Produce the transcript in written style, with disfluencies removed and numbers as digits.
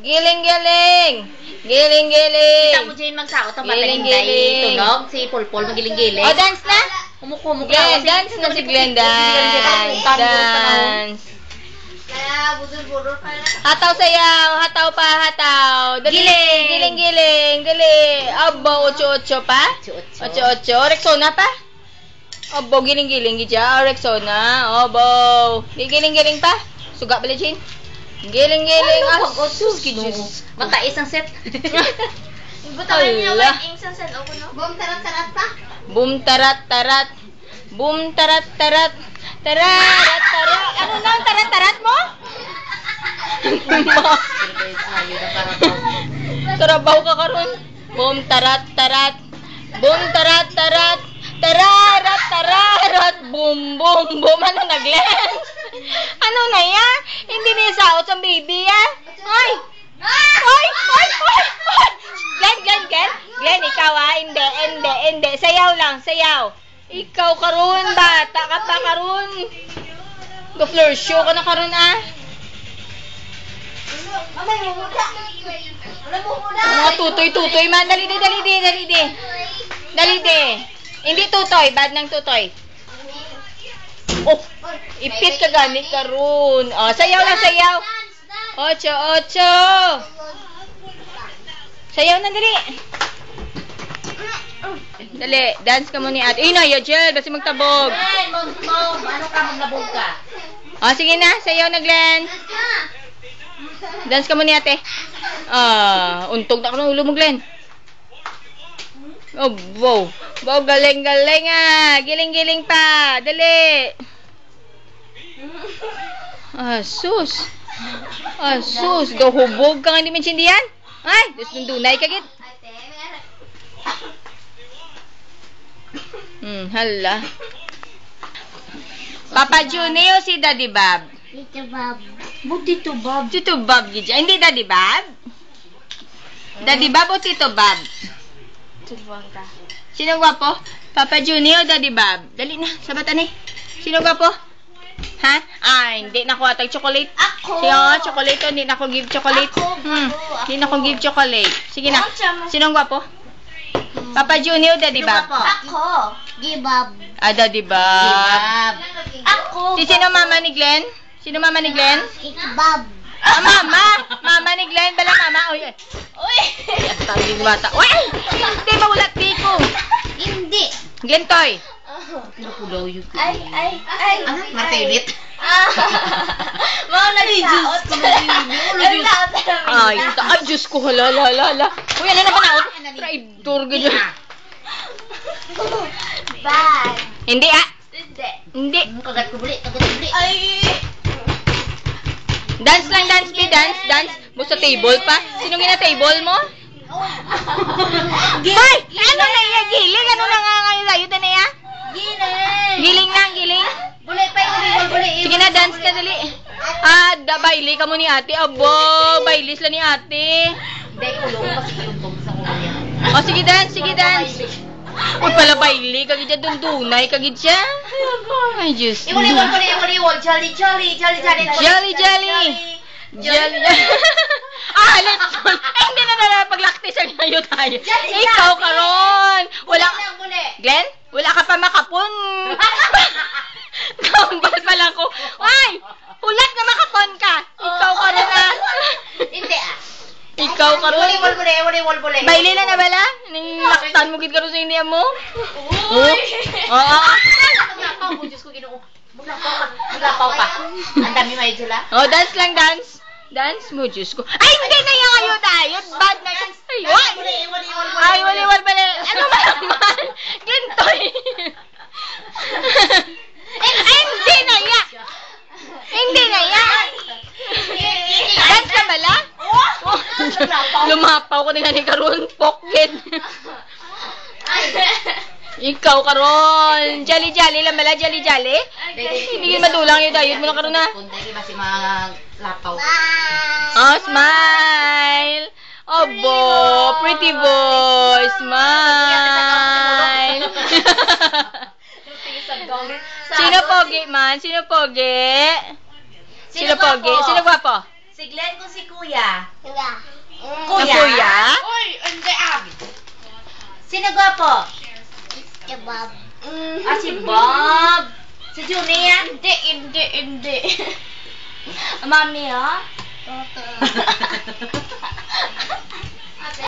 Giling-giling. Giling-giling. Kita mo dyan magsaot ang patayin tunog. Si Pulpul magiling-giling. O, dance na? Umuko-umuko. Glenn, dance na si Glenn. Dance. Dance. Hataw sayaw. Hataw pa, hataw. Dali. Giling-giling. Dali. Abo, 8-8 pa? 8-8. Rexona pa? Abo, giling-giling. Gidya, Rexona. Abo. Giling-giling pa? Suga pala, Jane. Giling-giling. Sus, gidjus. Matais ang set. Hala. Boom, tarat-tarat pa. Boom, tarat-tarat. Boom, tarat-tarat. Tarat-tarat. Ano na ang tarat-tarat mo? Tarabaw ka karon. Boom, tarat-tarat. Boom, tarat-tarat. Tararat-tararat. Boom, boom, boom. Ano na, Glenn? Ano na yan? Hindi na isaot ang baby, ah. Ay! Ay! Ay! Ay! Glenn, Glenn, Glenn. Glenn, ikaw ah. Hindi, hindi, hindi. Sayaw lang, sayaw. Ikaw karon, bata ka pa karon. Go-floor show ka na karon ah. Mga tutoy-tutoy man. Dali di, dali di, dali di. Dali di. Hindi tutoy, bad ng tutoy. Oh, ipit ka ganit karon. Oh, sayaw lang, sayaw. 8-8. Sayaw na dali. Dali, dance ka mo ni ate. Ina, Yajel, basi magtabog. Glenn, ano ka, maglabog ka? O, sige na, sayaw na, Glenn. Dance ka mo ni ate. Untog na ka ng ulo mo, Glenn. Oh, wow. Wow, galing-galing ah. Giling-giling pa. Dali. Sus. Sus. Gahubog ka nga hindi minsindihan. Ay, dus nundunay kagit. Hala. Papa Junior si Daddy Bob? Tito Bob. Tito Bob. Tito Bob, gidya. Hindi Daddy Bob? Daddy Bob o Tito Bob? Sino gwapo? Papa Junior o Daddy Bob? Dali na, sabatan eh. Sino gwapo? Ha? Hindi na ako atag chocolate. Ako. Siya, chocolate o, hindi na ako give chocolate. Hindi na ako give chocolate. Sige na. Sino gwapo? Papa Junior o Daddy Bob? Ako. Gibab. Daddy Bob. Ako. Sino mama ni Glenn? Sino mama ni Glenn? Ikbab. Mama! Mama ni Glenn, bala mama. Uy, uy. At tayong bata. Uy! Hindi, maulat biko. Hindi. Glenn Toy. Napulaw yun. Ay. Matilit. Mga nagsaot. Ay, Diyos ko. Hala. Uy, ano na ba naot? Traidor, ganyan. Bye. Hindi ah. Hindi. Kagat ko buli. Ay. Dance lang, dance, be dance, dance. Mo sa table pa. Sino gina table mo? Hoy! Ano na iya? Giling? Ano na nga ngayon sa'yo? Ito na iya? Giling lang, giling. Bulay pa yung bulay. Sige na, dance ka dali. Baili ka mo ni ate. Abo, bailis lang ni ate. Hindi, ulong kasi yung sa ulo yan. O, sige dance. Uy, pala baili. Kagid siya dundunay. Kagid siya. Ay, Diyos. Iwal. Jolly. Let's hindi na paglakti sa ngayon tayo. Ikaw karon. Wala. Glenn, wala ka pa makapon. Kambal pa lang ko. Ay, hulat na makapon ka. Ikaw karon ah. Hindi ah. Ikaw karon. Wali. Baili na bala? Ning laktan mo gid karon sa inyo mo. Uy. Oo. Diyos ko, Ginoo. Maglapaw ka. Ang dami may dula. Oh, dance lang, dance. Dance mo, Diyos ko. Ay, hindi na yan kayo tayo. Bad na yan. Ay, wali. Ano ba naman? Glintoy. Ay, hindi na yan. Hindi na yan. Dance ka bala? Lumapaw ko na ni karon. Pocket. Ikaw karon. Jolly lang bala, jolly. Hindi madulang yung diet mo na karon na. Kundi ba si mga lapaw? Oh, smile. Obo, pretty boy. Smile. Sino pogi man? Sino pogi? Sino gwapo? Si Si Glenn kung si Kuya. Kuya? Kuya? Uy, hindi ah. Sino gwapo? Si Bob. Ah, si Bob. Si Junie yan? Hindi. Mami, ha?